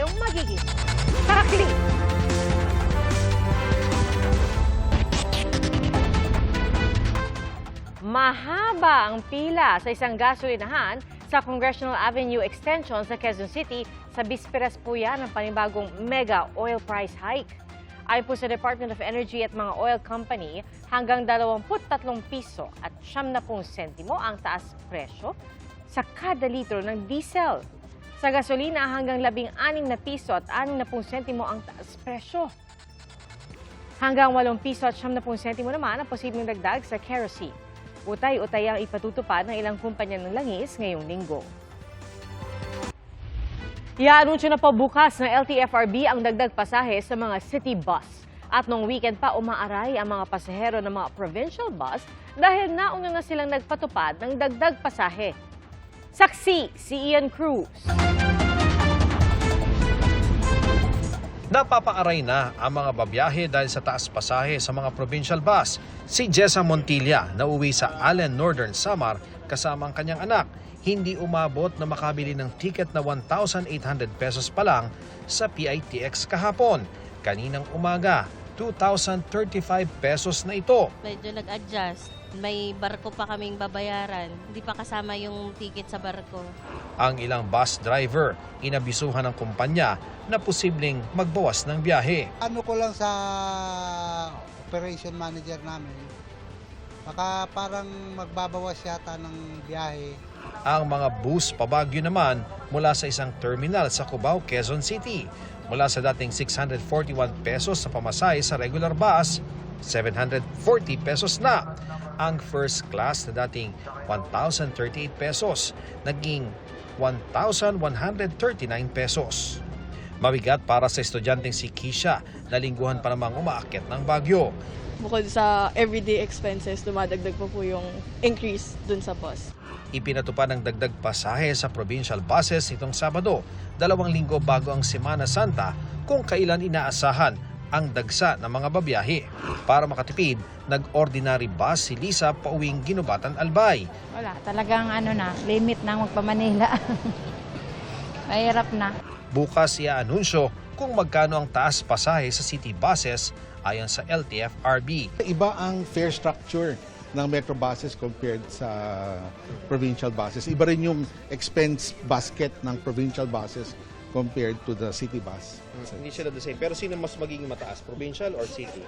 tayong magiging tarakli. Mahaba ang pila sa isang gasolinahan sa Congressional Avenue Extension sa Quezon City sa bisperas po yan ng panibagong mega oil price hike. Ayon po sa Department of Energy at mga oil company, hanggang 23 piso at 70 sentimo ang taas presyo sa kada litro ng diesel. Sa gasolina, hanggang 16 na piso at 60 sentimo ang taas presyo. Hanggang 8 piso at 70 sentimo naman ang posibleng dagdag sa kerosene. Utay-utay ang ipatutupad ng ilang kumpanya ng langis ngayong linggo. Iaanunsyo na po bukas ng LTFRB ang dagdag pasahe sa mga city bus. At noong weekend pa umaaray ang mga pasahero ng mga provincial bus dahil nauna na silang nagpatupad ng dagdag pasahe. Saksi si Ian Cruz. Napapaaray na ang mga babiyahe dahil sa taas pasahe sa mga provincial bus. Si Jessa Montilla na uwi sa Allen, Northern Samar kasama ang kanyang anak, hindi umabot na makabili ng ticket na 1,800 pesos pa lang sa PITX kahapon. Kaninang umaga, 2,035 pesos na ito. Medyo nag-adjust. May barko pa kaming babayaran. Hindi pa kasama yung ticket sa barko. Ang ilang bus driver, inabisuhan ng kumpanya na posibleng magbawas ng biyahe. Ano ko lang sa operation manager namin, baka parang magbabawas yata ng biyahe. Ang mga bus pabagyo naman mula sa isang terminal sa Cubao, Quezon City. Mula sa dating 641 pesos sa pamasahe sa regular bus, 740 pesos na. Ang first class na dating 1,038 pesos, naging 1,139 pesos. Mabigat para sa estudyanteng si Kisha na lingguhan pa namang umaakyat ng Baguio. Bukod sa everyday expenses, dumadagdag po yung increase dun sa bus. Ipinatupad ng dagdag pasahe sa provincial buses itong Sabado, 2 linggo bago ang Semana Santa, kung kailan inaasahan ang dagsa ng mga babiyahe. Para makatipid, nag-ordinary bus si Lisa pauwing Ginubatan, Albay. Wala, talagang limit na magpa-Manila. Mahirap na. Bukas i-anunsyo kung magkano ang taas pasahe sa city buses ayon sa LTFRB. Iba ang fare structure ng metro buses compared sa provincial buses. Iba rin yung expense basket ng provincial buses compared to the city bus. Hindi sila the same. Pero sino mas magiging mataas, provincial or city?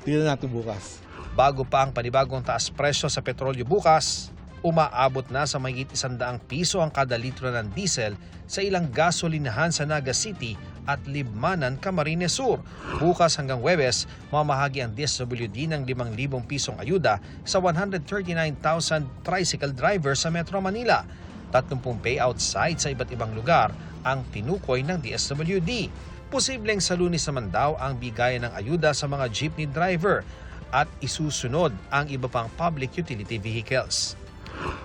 Tingnan natin bukas. Bago pa ang panibagong taas presyo sa petrolyo bukas, umaabot na sa mahigit 100 piso ang kada litro ng diesel sa ilang gasolinahan sa Naga City at Libmanan, Camarines Sur. Bukas hanggang Huwebes, mamahagi ang DSWD ng 5,000 pisong ayuda sa 139,000 tricycle drivers sa Metro Manila. 30 payout sites sa iba't ibang lugar ang tinukoy ng DSWD. Posibleng sa Lunes naman daw ang bigayan ng ayuda sa mga jeepney driver at isusunod ang iba pang public utility vehicles.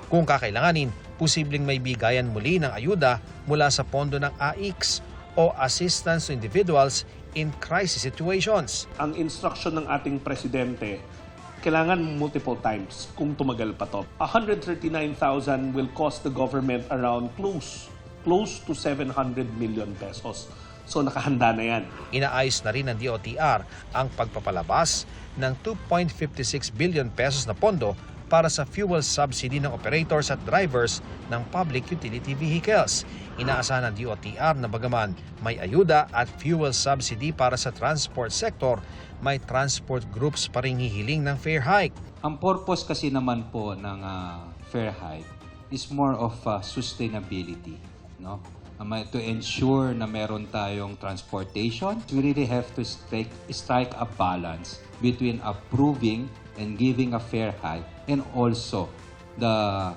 Kung kakailanganin, posibleng may bigayan muli ng ayuda mula sa pondo ng AIX o Assistance to Individuals in Crisis Situations. Ang instruction ng ating presidente, kailangan multiple times kung tumagal pa to. 139,000 will cost the government around close to 700 million pesos. So nakahanda na yan. Inaayos na rin ng DOTR ang pagpapalabas ng 2.56 billion pesos na pondo para sa fuel subsidy ng operators at drivers ng public utility vehicles. Inaasahan ng DOTR na bagaman may ayuda at fuel subsidy para sa transport sector, may transport groups pa ring hihiling ng fare hike. Ang purpose kasi naman po ng fare hike is more of sustainability, no? To ensure na meron tayong transportation, we really have to strike a balance between approving and giving a fare hike and also the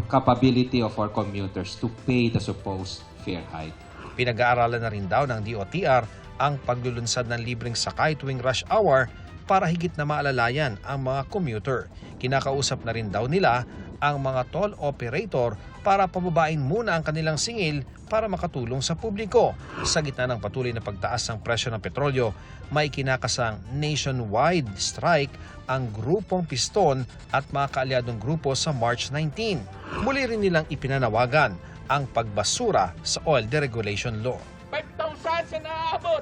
capability of our commuters to pay the supposed fare hike. Pinag-aaralan na rin daw ng DOTR ang paglulunsad ng libreng sakay tuwing rush hour para higit na maalalayan ang mga commuter. Kinakausap na rin daw nila ang mga toll operator para pababain muna ang kanilang singil para makatulong sa publiko. Sa gitna ng patuloy na pagtaas ng presyo ng petrolyo, may kinakasang nationwide strike ang grupong Piston at mga kaalyadong grupo sa March 19. Muli rin nilang ipinanawagan ang pagbasura sa oil deregulation law. 5,000 sa naaabot.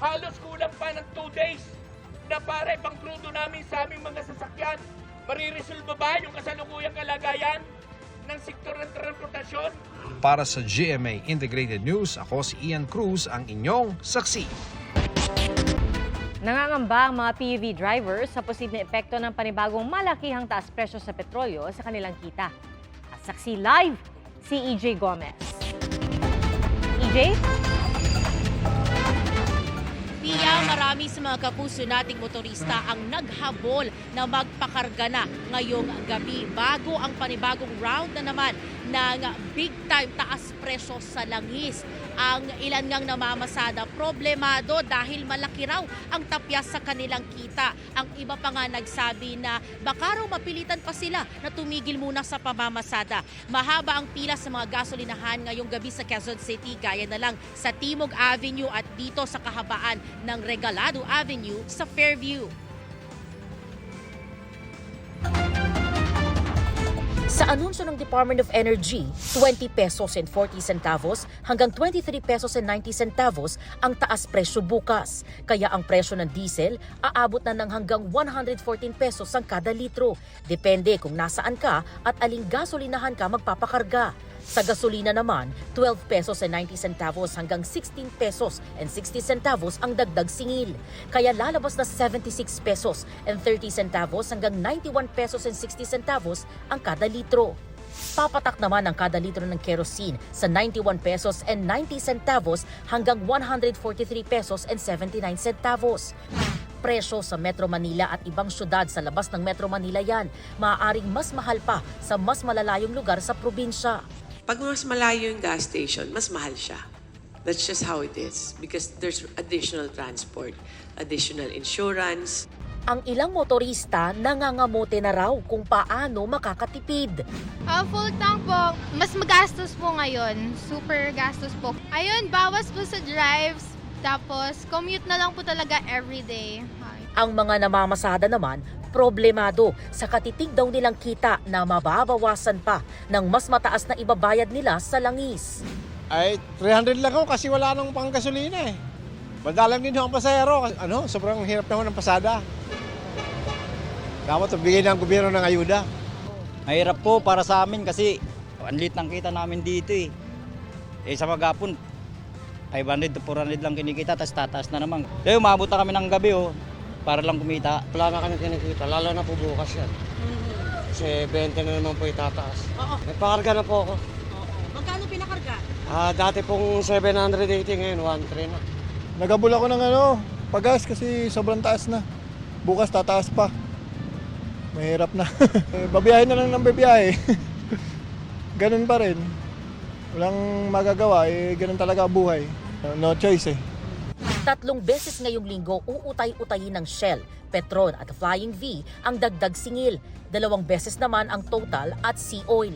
Halos kulang pa ng 2 days na para ipang krudo namin sa aming mga sasakyan. Mariresolve ba yung kasalukuyang kalagayan ng sektor ng transportasyon? Para sa GMA Integrated News, ako si Ian Cruz, ang inyong saksi. Nangangamba ang mga PUV drivers sa posibleng epekto ng panibagong malakihang taas presyo sa petrolyo sa kanilang kita. At saksi live, si EJ Gomez. EJ? Pia, marami sa mga kapuso nating motorista ang naghabol na magpakarga na ngayong gabi bago ang panibagong round na naman ng big time taas presyo sa langis. Ang ilan ngang namamasada problemado dahil malaki raw ang tapyas sa kanilang kita. Ang iba pa nga nagsabi na baka raw mapilitan pa sila na tumigil muna sa pamamasada. Mahaba ang pila sa mga gasolinahan ngayong gabi sa Quezon City, gaya na lang sa Timog Avenue at dito sa kahabaan ng Regalado Avenue sa Fairview. Sa anunsyo ng Department of Energy, 20 pesos and 40 centavos hanggang 23 pesos and 90 centavos ang taas presyo bukas. Kaya ang presyo ng diesel aabot na ng hanggang 114 pesos ang kada litro. Depende kung nasaan ka at aling gasolinahan ka magpapakarga. Sa gasolina naman, 12 pesos and 90 centavos hanggang 16 pesos and 60 centavos ang dagdag singil. Kaya lalabas na 76 pesos and 30 centavos hanggang 91 pesos and 60 centavos ang kada litro. Papatak naman ang kada litro ng kerosene sa 91 pesos and 90 centavos hanggang 143 pesos and 79 centavos. Presyo sa Metro Manila at ibang syudad sa labas ng Metro Manila yan, maaaring mas mahal pa sa mas malalayong lugar sa probinsya. Pag mas malayo yung gas station, mas mahal siya. That's just how it is because there's additional transport, additional insurance. Ang ilang motorista nangangamote na raw kung paano makakatipid. Full tank po, mas magastos po ngayon. Super gastos po. Ayun, bawas po sa drives. Tapos, commute na lang po talaga everyday. Ang mga namamasada naman, problemado sa katitig daw nilang kita na mababawasan pa ng mas mataas na ibabayad nila sa langis. Ay, 300 lang ako kasi wala nang panggasolina eh. Madalang din ang pasahero. Sobrang hirap naman ng pasada. Dapat bigyan ng gobyerno ng ayuda. Mahirap po para sa amin kasi ang liit ng kita namin dito eh. Sa maghapon, 500 to 400 lang kinikita, tapos tataas na naman. Kaya umabot na kami ng gabi para lang kumita. Wala na kami kinikita, lalo na po bukas yan. Kasi 20 na naman po itataas. Nagpakarga na po ako. Magkano pinakarga? Dati pong 780, ngayon 1,300 na. Nagabol ako ng pagas kasi sobrang taas na. Bukas tataas pa. Mahirap na. Babiyahe na lang ng babiyahe. Ganun pa rin. Walang magagawa, ganun talaga buhay. No choice eh. 3 beses ngayong linggo uutay-utayin ng Shell, Petron at Flying V ang dagdag singil. 2 beses naman ang Total at Sea Oil.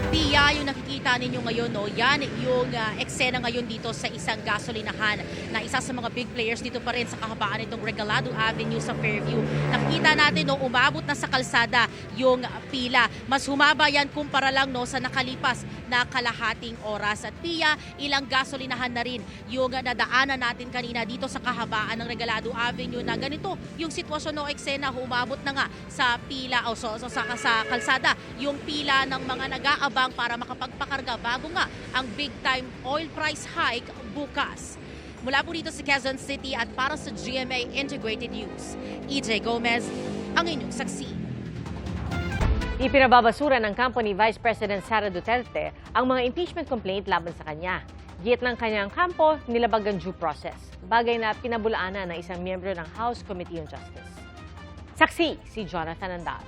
Pia, yung nakikita ninyo ngayon, yan yung eksena ngayon dito sa isang gasolinahan na isa sa mga big players dito pa rin sa kahabaan itong Regalado Avenue sa Fairview. Nakikita natin, umabot na sa kalsada yung pila. Mas humaba yan kumpara lang sa nakalipas na kalahating oras. At Pia, ilang gasolinahan na rin yung nadaanan natin kanina dito sa kahabaan ng Regalado Avenue na ganito yung sitwasyon eksena, humabot na nga sa pila o sa kalsada yung pila ng mga nag-aabang para makapagpakarga bago nga ang big time oil price hike bukas. Mula po dito sa Quezon City at para sa GMA Integrated News, EJ Gomez, ang inyong saksi. Ipinababasura ng kampo ni Vice President Sara Duterte ang mga impeachment complaint laban sa kanya. Giyat ng kanyang kampo, nilabag ang due process. Bagay na pinabulaanan ng isang miyembro ng House Committee on Justice. Saksi si Jonathan Andal.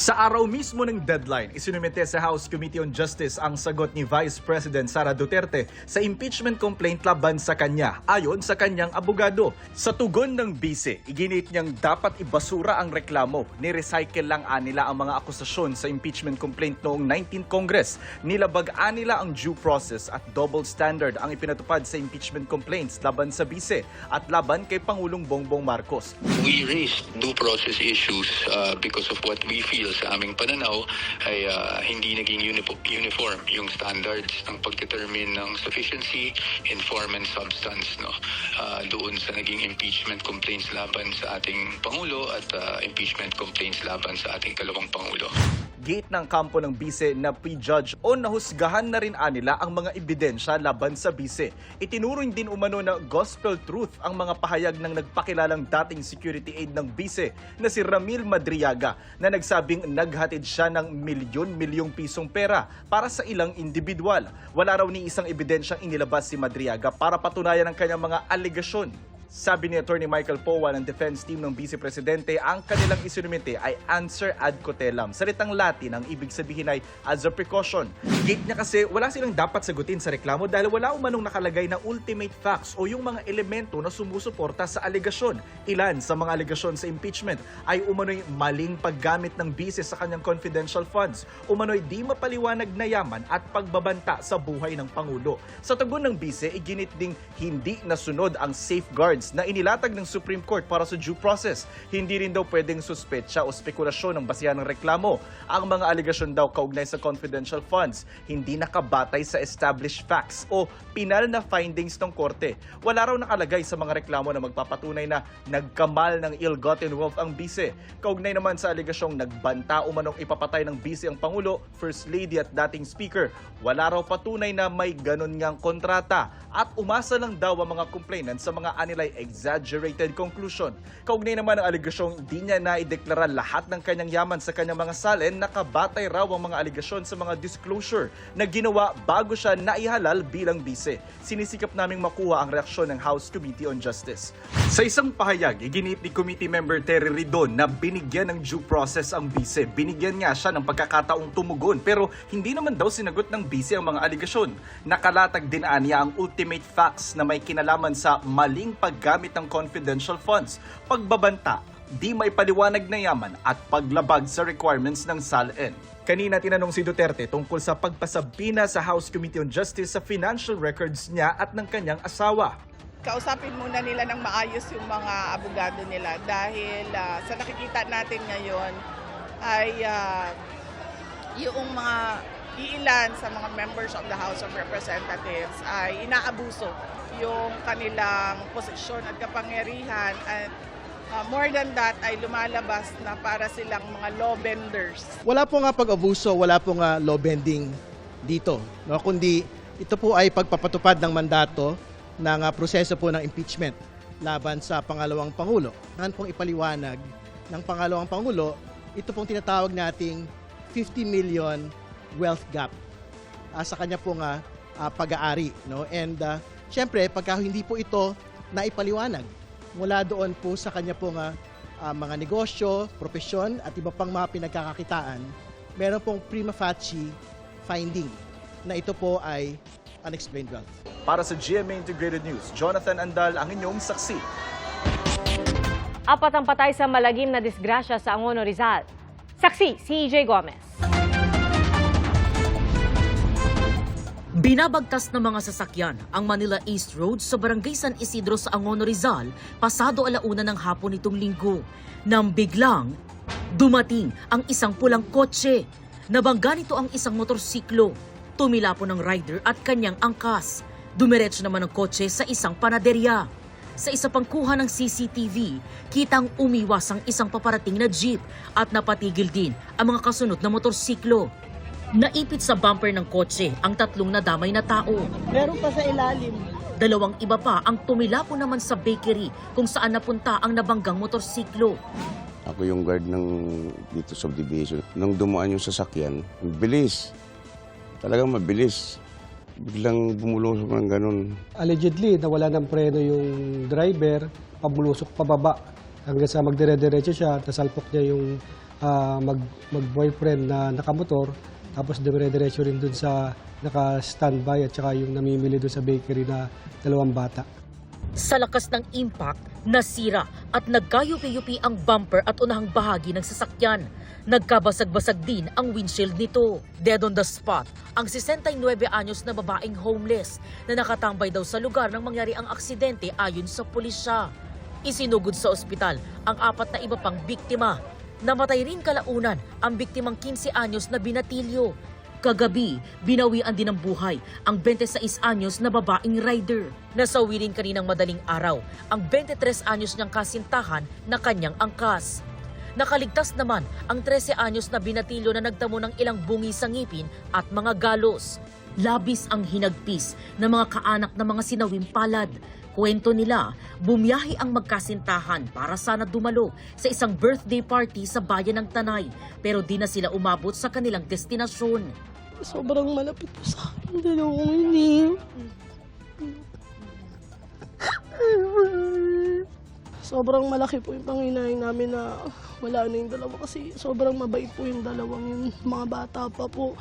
Sa araw mismo ng deadline, isinumite sa House Committee on Justice ang sagot ni Vice President Sara Duterte sa impeachment complaint laban sa kanya ayon sa kanyang abogado. Sa tugon ng bise, iginit niyang dapat ibasura ang reklamo. Ni-recycle lang anila ang mga akusasyon sa impeachment complaint noong 19th Congress. Nilabag anila ang due process at double standard ang ipinatupad sa impeachment complaints laban sa bise at laban kay Pangulong Bongbong Marcos. We raised due process issues because of what we feel sa aming pananaw ay hindi naging uniform yung standards ng pag-determine ng sufficiency in form and substance doon sa naging impeachment complaints laban sa ating Pangulo at impeachment complaints laban sa ating kalawang Pangulo. Gate ng kampo ng bise na prejudge o nahusgahan na rin anila ang mga ebidensya laban sa bise. Itinuring din umano na gospel truth ang mga pahayag ng nagpakilalang dating security aide ng bise na si Ramil Madriaga na nagsabing naghatid siya ng milyon-milyong pisong pera para sa ilang individual. Wala raw ni isang ebidensyang inilabas si Madriaga para patunayan ang kanyang mga alegasyon. Sabi ni Attorney Michael Powa ng defense team ng Vice Presidente, ang kanilang isinumite ay answer ad cotellam. Salitang Latin ang ibig sabihin ay as a precaution. Gate niya kasi wala silang dapat sagutin sa reklamo dahil wala umanong nakalagay na ultimate facts o yung mga elemento na sumusuporta sa alegasyon. Ilan sa mga alegasyon sa impeachment ay umano'y maling paggamit ng bise sa kanyang confidential funds, umano'y di mapaliwanag na yaman at pagbabanta sa buhay ng Pangulo. Sa tugon ng bise, iginit ding hindi nasunod ang safeguards na inilatag ng Supreme Court para sa due process. Hindi rin daw pwedeng suspetsa o spekulasyon ng basihan ng reklamo. Ang mga aligasyon daw kaugnay sa confidential funds, hindi nakabatay sa established facts o pinal na findings ng korte. Wala raw nakalagay sa mga reklamo na magpapatunay na nagkamal ng ill-gotten wealth ang bise. Kaugnay naman sa aligasyong nagbanta umanong ipapatay ng bise ang Pangulo, First Lady at dating Speaker, wala raw patunay na may ganon ngang kontrata at umasa lang daw ang mga complainant sa mga anilay exaggerated conclusion. Kaugnay naman ang aligasyong di niya naideklara lahat ng kanyang yaman sa kanyang mga salin, nakabatay raw ang mga aligasyon sa mga disclosure na ginawa bago siya naihalal bilang bise. Sinisikap naming makuha ang reaksyon ng House Committee on Justice. Sa isang pahayag, iginit ni Committee Member Terry Ridon na binigyan ng due process ang bise. Binigyan nga siya ng pagkakataong tumugon pero hindi naman daw sinagot ng bise ang mga aligasyon. Nakalatag din aniya ang ultimate facts na may kinalaman sa maling paggamit ng confidential funds, pagbabanta, di may paliwanag na yaman at paglabag sa requirements ng SALN. Kanina tinanong si Duterte tungkol sa pagpasabina sa House Committee on Justice sa financial records niya at ng kanyang asawa. Kausapin muna nila ng maayos yung mga abogado nila dahil sa nakikita natin ngayon ay yung mga iilan sa mga members of the House of Representatives ay inaabuso yung kanilang posisyon at kapangyarihan at more than that ay lumalabas na para silang mga law benders. Wala po nga pag-abuso, wala po nga law bending dito, no? Kundi ito po ay pagpapatupad ng mandato ng proseso po ng impeachment laban sa pangalawang Pangulo. Kailangan pong ipaliwanag ng pangalawang Pangulo, ito pong tinatawag nating 50 million wealth gap sa kanya pong pag-aari. No? And syempre, pagka hindi po ito naipaliwanag mula doon po sa kanya pong mga negosyo, propesyon at iba pang mga pinagkakakitaan, meron pong prima facie finding na ito po ay unexplained wealth. Para sa GMA Integrated News, Jonathan Andal ang inyong saksi. 4 ang patay sa malagim na disgrasya sa Angono, Rizal. Saksi, si EJ Gomez. Binabagtas ng mga sasakyan ang Manila East Road sa Barangay San Isidro sa Angono, Rizal pasado 1:00 ng hapon nitong linggo. Nang biglang dumating ang isang pulang kotse. Nabangga nito ang isang motorsiklo. Tumila po ng rider at kanyang angkas. Dumiretso naman ang kotse sa isang panaderya. Sa isa pang kuha ng CCTV, kitang umiwas ang isang paparating na jeep at napatigil din ang mga kasunod na motorsiklo. Naipit sa bumper ng kotse ang 3 nadamay na tao. Meron pa sa ilalim. 2 iba pa ang tumila po naman sa bakery kung saan napunta ang nabanggang motorsiklo. Ako yung guard ng dito subdivision. Nung dumaan yung sasakyan, bilis. Talagang mabilis. Biglang bumulusok ng ganun. Allegedly, nawala ng preno yung driver, pabulusok pababa. Hanggang sa magdire-diretso siya, tasalpok niya yung mag-boyfriend na nakamotor, tapos dire-diretso rin dun sa naka-standby at saka yung namimili dun sa bakery na 2 bata. Sa lakas ng impact, nasira at nagkayupi-yupi ang bumper at unahang bahagi ng sasakyan. Nagkabasag-basag din ang windshield nito. Dead on the spot, ang 69 anyos na babaeng homeless na nakatambay daw sa lugar nang mangyari ang aksidente ayon sa pulisya. Isinugod sa ospital ang 4 na iba pang biktima. Namatay rin kalaunan ang biktimang 15 anyos na binatilyo. Kagabi, binawian din ng buhay ang 26 anyos na babaeng rider. Nasawi rin kaninang madaling araw ang 23 anyos niyang kasintahan na kanyang angkas. Nakaligtas naman ang 13 anyos na binatilyo na nagtamo ng ilang bungi sa ngipin at mga galos. Labis ang hinagpis ng mga kaanak ng mga sinawing palad. Kwento nila, bumiyahe ang magkasintahan para sana dumalo sa isang birthday party sa bayan ng Tanay, pero di na sila umabot sa kanilang destinasyon. Sobrang malapit po sa akin, dalawang hindi. Sobrang malaki po yung panghinayang namin na wala na yung dalawa kasi sobrang mabait po yung dalawang yun. Mga bata pa po,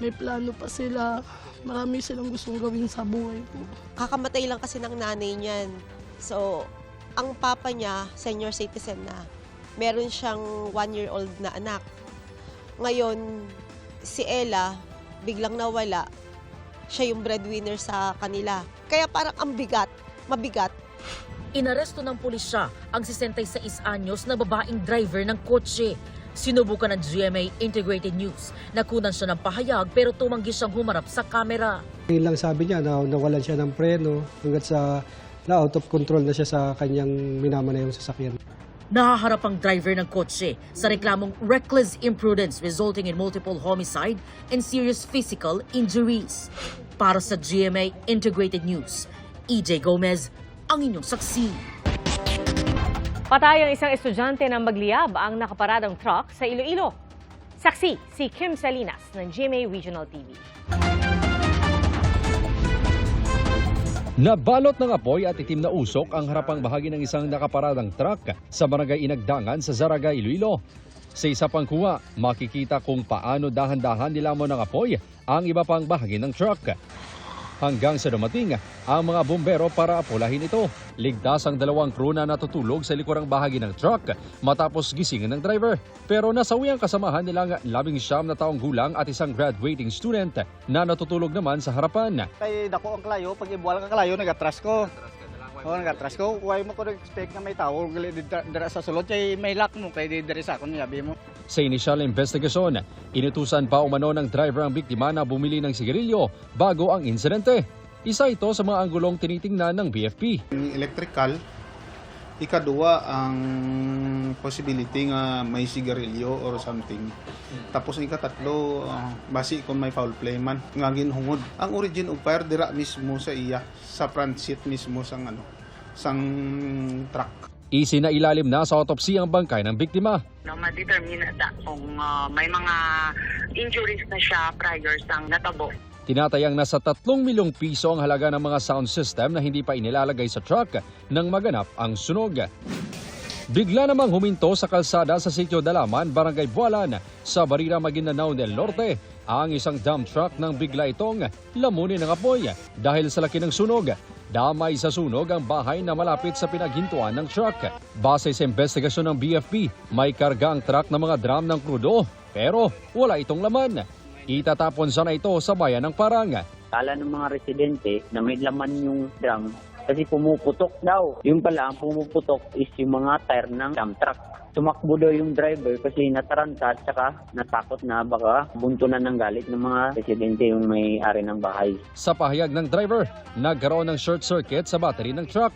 may plano pa sila. Marami silang gustong gawin sa buhay po. Kakamatay lang kasi ng nanay niyan. So, ang papa niya, senior citizen na, meron siyang 1-year-old na anak. Ngayon, si Ella, biglang nawala. Siya yung breadwinner sa kanila. Kaya parang ang bigat, mabigat. Inaresto ng pulisya ang 66 anyos na babaeng driver ng kotse. Sinubukan ng GMA Integrated News na kunan siya ng pahayag pero tumanggi siyang humarap sa kamera. Ngayon lang sabi niya na nawalan siya ng preno hanggat sa na out of control na siya sa kanyang minamanayang sasakyan. Nahaharap ang driver ng kotse sa reklamong reckless imprudence resulting in multiple homicide and serious physical injuries. Para sa GMA Integrated News, EJ Gomez, ang inyong saksi. Patay ang isang estudyante na magliyab ang nakaparadang truck sa Iloilo. Saksi si Kim Salinas ng GMA Regional TV. Nabalot ng apoy at itim na usok ang harapang bahagi ng isang nakaparadang truck sa barangay Inagdangan sa Zaraga, Iloilo. Sa isa pang kuha, makikita kung paano dahan-dahan nilamon ng apoy ang iba pang bahagi ng truck. Hanggang sa dumating ang mga bumbero para apulahin ito. Ligtas ang 2 crew na natutulog sa likurang bahagi ng truck matapos gisingin ng driver. Pero nasawi ang kasamahan nilang 19 na taong gulang at isang graduating student na natutulog naman sa harapan. Kay dako ang kalayo, pag ibuwal ka kalayo, nag-atras ko. Nag-atras ko. Huwag mo ko nag-expect na may tao. Dira sa sulod, kay may lock mo, kay dira sa akong niyabi mo. Sa inisyal na investigasyon, inutusan pa umano ng driver ang biktima na bumili ng sigarilyo bago ang insidente. Isa ito sa mga anggulong tinitingnan ng BFP. Electrical, ikaduwa ang possibility nga may sigarilyo or something. Tapos ikatatlo, basi kung may foul play man, nga ginhungod. Ang origin of fire dira mismo sa iya, sa front seat mismo sang truck. Isinailalim na sa autopsy ang bangkay ng biktima. Ma-determine na kung may mga injuries na siya prior sang natabo. Tinatayang nasa 3 milyong piso ang halaga ng mga sound system na hindi pa inilalagay sa truck nang maganap ang sunog. Bigla namang huminto sa kalsada sa Sitio Dalaman, Barangay Bualan, sa Barira, Maguindanao del Norte, ang isang dump truck nang bigla itong lamunin ng apoy dahil sa laki ng sunog. Damay sa sunog ang bahay na malapit sa pinaghintuan ng truck. Base sa investigasyon ng BFP, may karga ang truck ng mga drum ng krudo pero wala itong laman. Itatapon sana ito sa bayan ng Parang. Kala ng mga residente na may laman yung drum kasi pumuputok daw. Yung pala, ang pumuputok is yung mga tire ng dump truck. Tumakbo daw yung driver kasi nataranta at saka natakot na baka buntunan ng galit ng mga residente yung may-ari ng bahay. Sa pahayag ng driver, nagkaroon ng short circuit sa battery ng truck.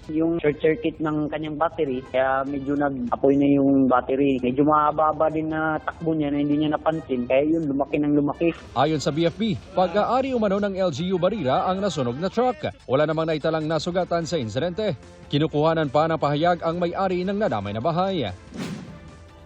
Yung short circuit ng kanyang battery, kaya medyo nag-apoy na yung battery. Medyo mahaba din na takbo niya na hindi niya napansin, kaya yun lumaki ng lumaki. Ayon sa BFP, pag-aari umano ng LGU Barira ang nasunog na truck. Wala namang naitalang nasugatan sa insidente. Kinukuhanan pa ng pahayag ang may-ari ng nadamay na bahay.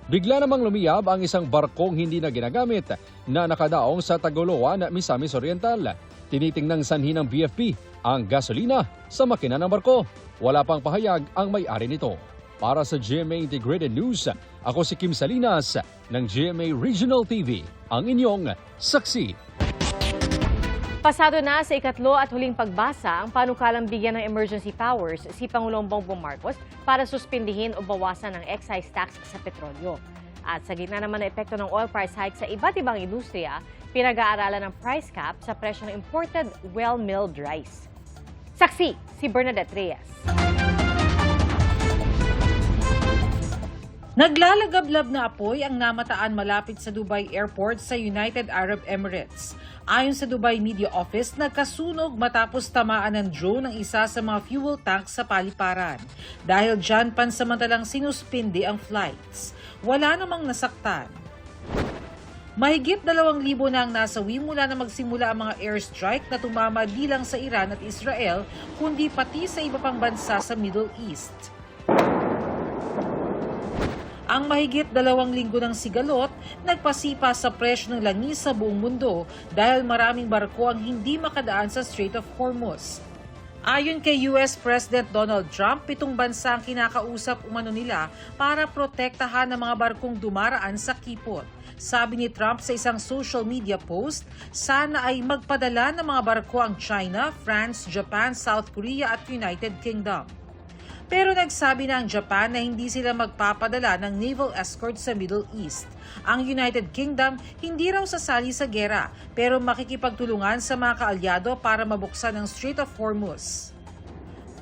Bigla namang lumiyab ang isang barkong hindi na ginagamit na nakadaong sa Tagoloan, Misamis Oriental. Tinitingnang sanhi ng BFP ang gasolina sa makina ng barko. Wala pang pahayag ang may-ari nito. Para sa GMA Integrated News, Ako si Kim Salinas ng GMA Regional TV, ang inyong saksi. Pasado na sa ikatlo at huling pagbasa ang panukalang bigyan ng emergency powers si Pangulong Bongbong Marcos para suspindihin o bawasan ang excise tax sa petrolyo. At sa gitna naman ng epekto ng oil price hike sa iba't ibang industriya, pinag-aaralan ng price cap sa presyo ng imported well-milled rice. Saksi si Bernadette Reyes. Naglalagablab na apoy ang namataan malapit sa Dubai Airport sa United Arab Emirates. Ayon sa Dubai Media Office, nagkasunog matapos tamaan ng drone ng isa sa mga fuel tanks sa paliparan. Dahil dyan, pansamantalang sinuspindi ang flights. Wala namang nasaktan. Mahigit 2,000 na ang nasawi mula na magsimula ang mga airstrike na tumama di lang sa Iran at Israel, kundi pati sa iba pang bansa sa Middle East. Ang mahigit 2 linggo ng sigalot, nagpasipa sa presyo ng langis sa buong mundo dahil maraming barko ang hindi makadaan sa Strait of Hormuz. Ayon kay US President Donald Trump, 7 bansa ang kinakausap umano nila para protektahan ang mga barkong dumaraan sa kipot. Sabi ni Trump sa isang social media post, sana ay magpadala ng mga barko ang China, France, Japan, South Korea at United Kingdom. Pero nagsabi na ang Japan na hindi sila magpapadala ng naval escort sa Middle East. Ang United Kingdom hindi raw sasali sa gera pero makikipagtulungan sa mga kaalyado para mabuksan ang Strait of Hormuz.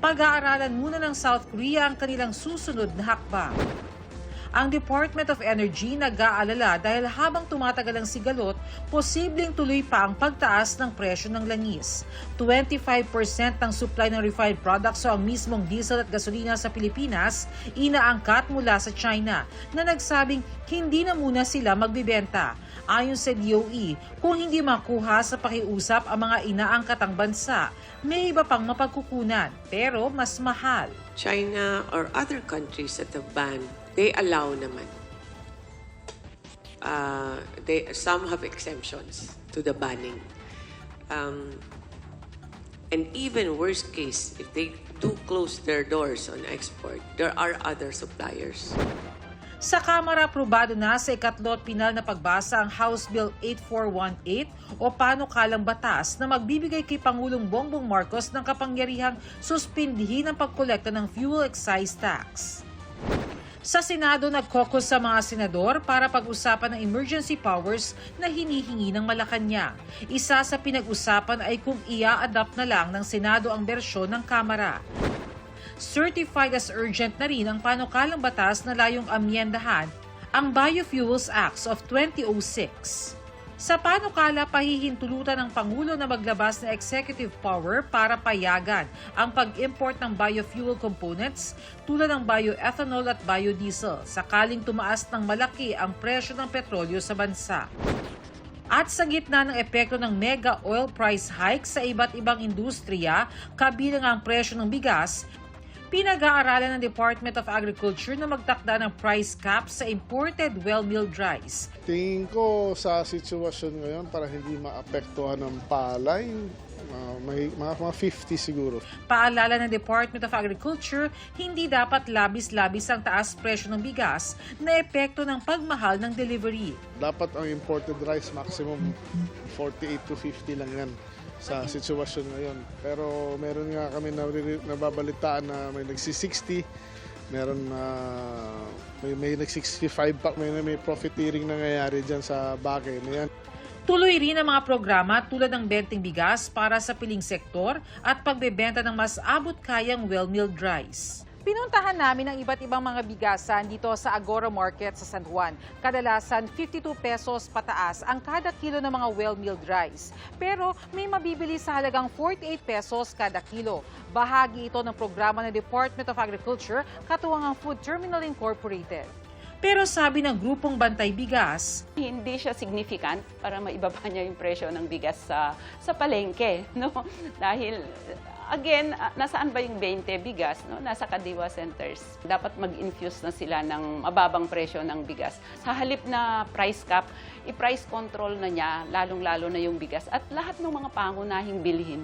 Pag-aaralan muna ng South Korea ang kanilang susunod na hakbang. Ang Department of Energy nag-aalala dahil habang tumatagal ang sigalot, posibleng tuloy pa ang pagtaas ng presyo ng langis. 25% ng supply ng refined products o ang mismong diesel at gasolina sa Pilipinas inaangkat mula sa China na nagsabing hindi na muna sila magbibenta. Ayon sa DOE, kung hindi makuha sa pakiusap ang mga inaangkatang bansa, may iba pang mapagkukunan pero mas mahal. China or other countries that have banned, they allow naman. Some have exemptions to the banning. And even worst case, if they do close their doors on export, there are other suppliers. Sa Kamara, aprobado na sa ikatlo at pinal na pagbasa ang House Bill 8418 o panukalang batas na magbibigay kay Pangulong Bongbong Marcos ng kapangyarihang suspindihin ang pagkolekta ng fuel excise tax. Sa Senado, nag-caucus sa mga senador para pag-usapan ng emergency powers na hinihingi ng Malacanang. Isa sa pinag-usapan ay kung ia-adapt na lang ng Senado ang bersyon ng Kamara. Certified as urgent na rin ang panukalang batas na layong amyendahan ang Biofuels Acts of 2006. Sa panukala, pahihintulutan ng Pangulo na maglabas ng executive power para payagan ang pag-import ng biofuel components tulad ng bioethanol at biodiesel sakaling tumaas ng malaki ang presyo ng petrolyo sa bansa. At sa gitna ng epekto ng mega oil price hike sa iba't ibang industriya, kabilang ang presyo ng bigas, pinag-aaralan ng Department of Agriculture na magtakda ng price cap sa imported well-milled rice. Tingin ko sa sitwasyon ngayon para hindi maapektuhan ng palay, mga 50 siguro. Paalala ng Department of Agriculture, hindi dapat labis-labis ang taas presyo ng bigas na epekto ng pagmahal ng delivery. Dapat ang imported rice maximum 48 to 50 lang yan sa sitwasyon ngayon. Pero meron nga kami nababalitaan na may nagsi-60, meron may nag-65 pa, may profiteering nangyayari dyan sa bagay na yan. Tuloy rin ang mga programa tulad ng benting bigas para sa piling sektor at pagbebenta ng mas abot-kayang well-milled rice. Pinuntahan namin ang iba't ibang mga bigasan dito sa Agora Market sa San Juan. Kadalasan 52 pesos pataas ang kada kilo ng mga well-milled rice. Pero may mabibili sa halagang 48 pesos kada kilo. Bahagi ito ng programa ng Department of Agriculture katuwang ang Food Terminal Incorporated. Pero sabi ng grupong Bantay Bigas, hindi siya significant para maibaba niya yung presyo ng bigas sa palengke, no? Dahil again, nasaan ba yung 20 bigas, no? Nasa Kadiwa centers. Dapat mag-infuse na sila ng mababang presyo ng bigas. Sa halip na price cap, i-price control na niya, lalong-lalo na yung bigas at lahat ng mga pangunahing bilhin.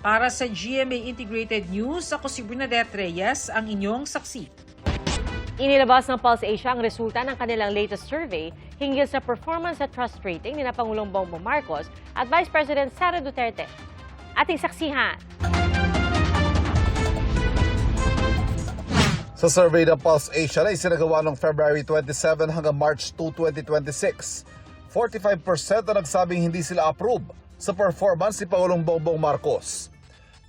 Para sa GMA Integrated News, ako si Bernadette Reyes, ang inyong saksi. Inilabas ng Pulse Asia ang resulta ng kanilang latest survey hinggil sa performance at trust rating ni Pangulong Bongbong Marcos at Vice President Sara Duterte. Ating saksihan. Sa survey ng Pulse Asia na isinagawa noong February 27 hanggang March 2, 2026, 45% na nagsabing hindi sila approve sa performance ni Pangulong Bongbong Marcos.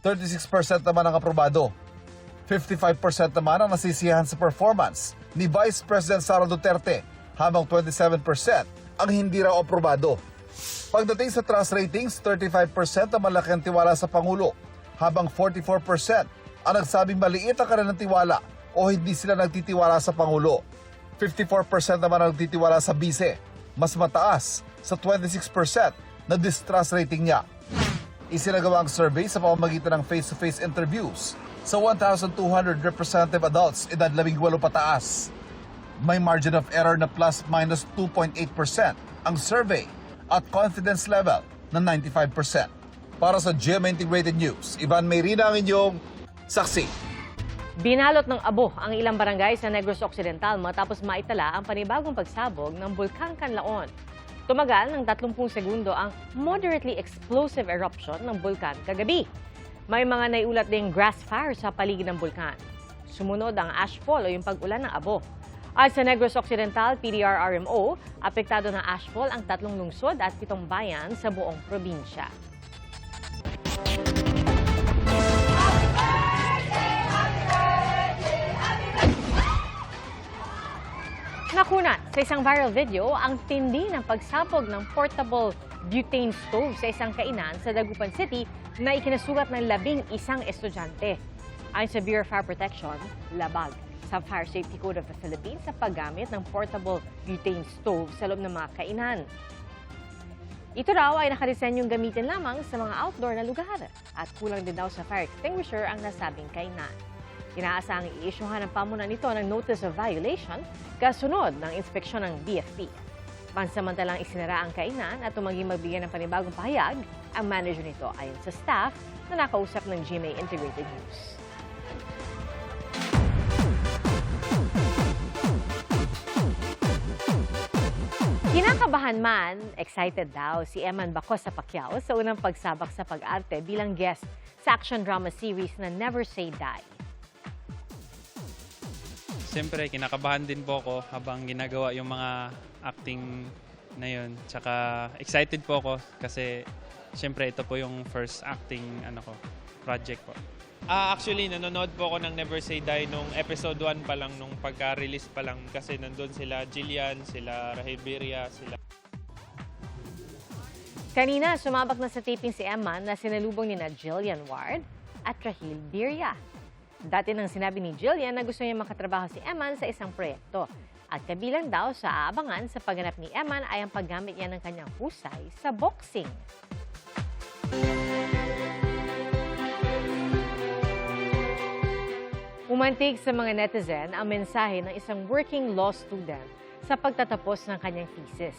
36% naman ang aprobado. 55% naman ang nasisiyahan sa performance ni Vice President Sara Duterte, habang 27% ang hindi raw aprobado. Pagdating sa trust ratings, 35% ang malaki ang tiwala sa Pangulo, habang 44% ang nagsabing maliit ang kanilang tiwala o hindi sila nagtitiwala sa Pangulo. 54% naman ang nagtitiwala sa Bise, mas mataas sa 26% na distrust rating niya. Isinagawa ang survey sa pamamagitan ng face-to-face interviews sa 1,200 representative adults edad 18 pataas. May margin of error na plus-minus 2.8% ang survey at confidence level na 95%. Para sa GMA Integrated News, Ivan Mayrina ang inyong saksi. Binalot ng abo ang ilang barangay sa Negros Occidental matapos maitala ang panibagong pagsabog ng Bulkang Canlaon. Tumagal ng 30 segundo ang moderately explosive eruption ng bulkan kagabi. May mga naiulat ding grass fire sa paligid ng bulkan. Sumunod ang ashfall o yung pag-ulan ng abo. At sa Negros Occidental, PDR-RMO, apektado ng ashfall ang 3 lungsod at 7 bayan sa buong probinsya. Nakunat sa isang viral video ang tindi ng pagsabog ng portable butane stove sa isang kainan sa Dagupan City na ikinasugat ng 11 estudyante. Ayon sa Bureau of Fire Protection, labag sa Fire Safety Code of the Philippines sa paggamit ng portable butane stove sa loob ng mga kainan. Ito raw ay nakadisenyong gamitin lamang sa mga outdoor na lugar at kulang din daw sa fire extinguisher ang nasabing kainan. Inaasahang i-issuehan ng pamunan nito ng notice of violation kasunod ng inspeksyon ng BFP. Pansamantalang isinara ang kainan at tumanging magbigay ng panibagong pahayag ang manager nito ayon sa staff na nakausap ng GMA Integrated News. Kinakabahan man, excited daw si Eman Bacos sa Pacquiao sa unang pagsabak sa pag-arte bilang guest sa action drama series na Never Say Die. Siyempre, kinakabahan din po ako habang ginagawa yung mga acting na yun. Tsaka excited po ako kasi siyempre ito po yung first acting project po. Actually, nanonood po ako ng Never Say Die nung episode 1 pa lang, nung pagka-release pa lang kasi nandun sila Jillian, sila Rahel Birria, sila... Kanina, sumabak na sa taping si Eman na sinalubong ni na Jillian Ward at Rahel Birria. Dati nang sinabi ni Jillian na gusto niya makatrabaho si Eman sa isang proyekto. At kabilang daw sa aabangan sa pagganap ni Eman ay ang paggamit niya ng kanyang husay sa boxing. Umantig sa mga netizen ang mensahe ng isang working law student sa pagtatapos ng kanyang thesis.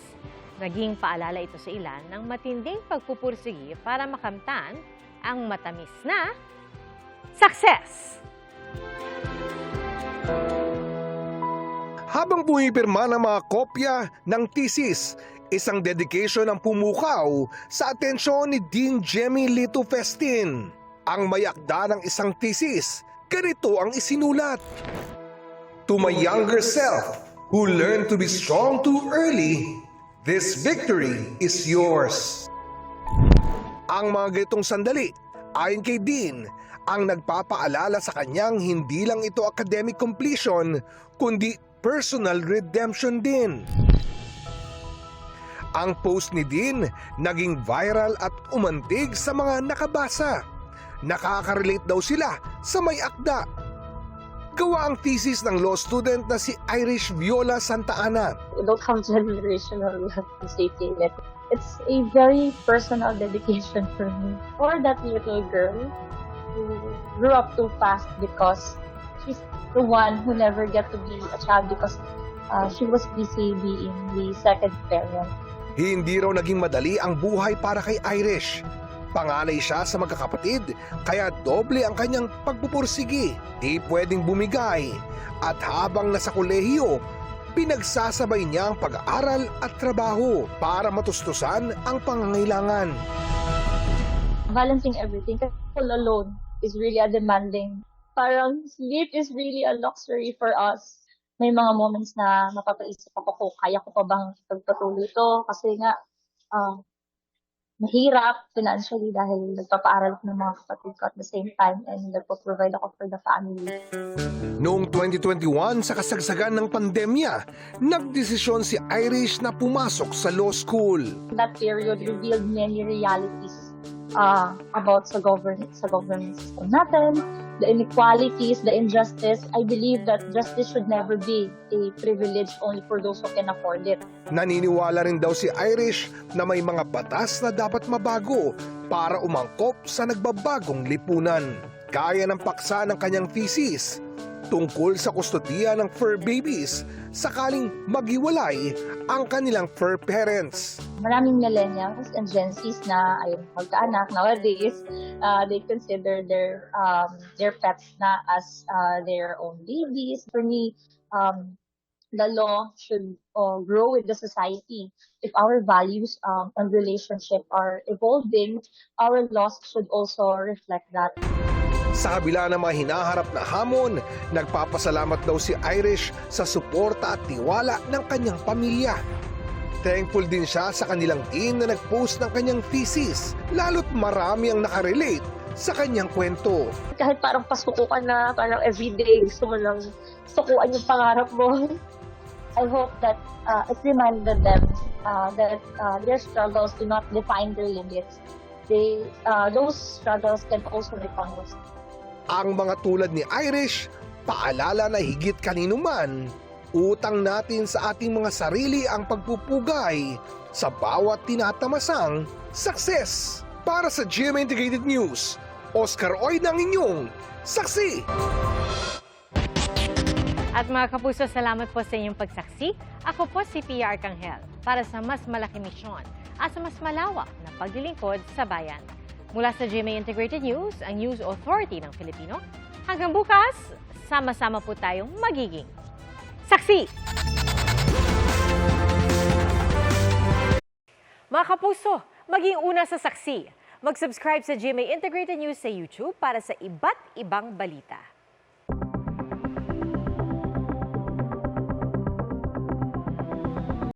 Naging paalala ito sa ilan ng matinding pagpupursigi para makamtan ang matamis na success! Habang pumipirma ng mga kopya ng thesis, isang dedication ang pumukaw sa atensyon ni Dean Jemmy Lito Festin. Ang mayakda ng isang thesis, ganito ang isinulat. To my younger self, who learned to be strong too early, this victory is yours. Ang mga ganitong sandali, ayon kay Dean, ang nagpapaalala sa kanyang hindi lang ito academic completion, kundi personal redemption din. Ang post ni Dean naging viral at umantig sa mga nakabasa. Nakaka-relate daw sila sa may akda. Gawa ang thesis ng law student na si Irish Viola Santa Ana. We don't have generational safety net. It's a very personal dedication for me. For that little girl who grew up too fast because she's the one who never get to be a child because she was busy being the second parent. Hindi raw naging madali ang buhay para kay Irish. Panganay siya sa magkakapatid, kaya doble ang kanyang pagpupursigi. Di pwedeng bumigay. At habang nasa kolehiyo, pinagsasabay niya ang pag-aaral at trabaho para matustusan ang pangangailangan. Balancing everything, all alone is really a demanding. Parang sleep is really a luxury for us. May mga moments na mapapaisip ako kung kaya ko pa bang pagpatuloy ito kasi nga mahirap financially dahil nagpapaaral ko ng mga kapatid ko at the same time and nagpo-provide ako for the family. Noong 2021 sa kasagsagan ng pandemya, nagdesisyon si Irish na pumasok sa law school. That period revealed many realities about sa government system natin, the inequalities, the injustice. I believe that justice should never be a privilege only for those who can afford it. Naniniwala rin daw si Irish na may mga batas na dapat mabago para umangkop sa nagbabagong lipunan. Gaya ng paksa ng kanyang thesis tungkol sa kustodiya ng fur babies sakaling maghiwalay ang kanilang fur parents. Maraming millennials and Gen Zs na ay magkaanak nowadays, they consider their pets na as their own babies. For me, the law should grow with the society. If our values and relationship are evolving, our laws should also reflect that. Sa kabila ng mga hinaharap na hamon, nagpapasalamat daw si Irish sa suporta at tiwala ng kanyang pamilya. Thankful din siya sa kanilang team na nag-post ng kanyang thesis, lalo't marami ang nakarelate sa kanyang kwento. Kahit parang pasuko ka na, parang everyday gusto mo lang sukuan yung pangarap mo. I hope that it reminded them that their struggles do not define their limits. Those struggles can also become those. Ang mga tulad ni Irish, paalala na higit kanino man, utang natin sa ating mga sarili ang pagpupugay sa bawat tinatamasang success. Para sa GMA Integrated News, Oscar Oy ng inyong saksi. At mga kapuso, salamat po sa inyong pagsaksi. Ako po si Pia Arcangel para sa mas malaking misyon at sa mas malawak na paglilingkod sa bayan. Mula sa GMA Integrated News, ang News Authority ng Filipino. Hanggang bukas, sama-sama po tayong magiging saksi! Mga kapuso, maging una sa saksi. Mag-subscribe sa GMA Integrated News sa YouTube para sa iba't ibang balita.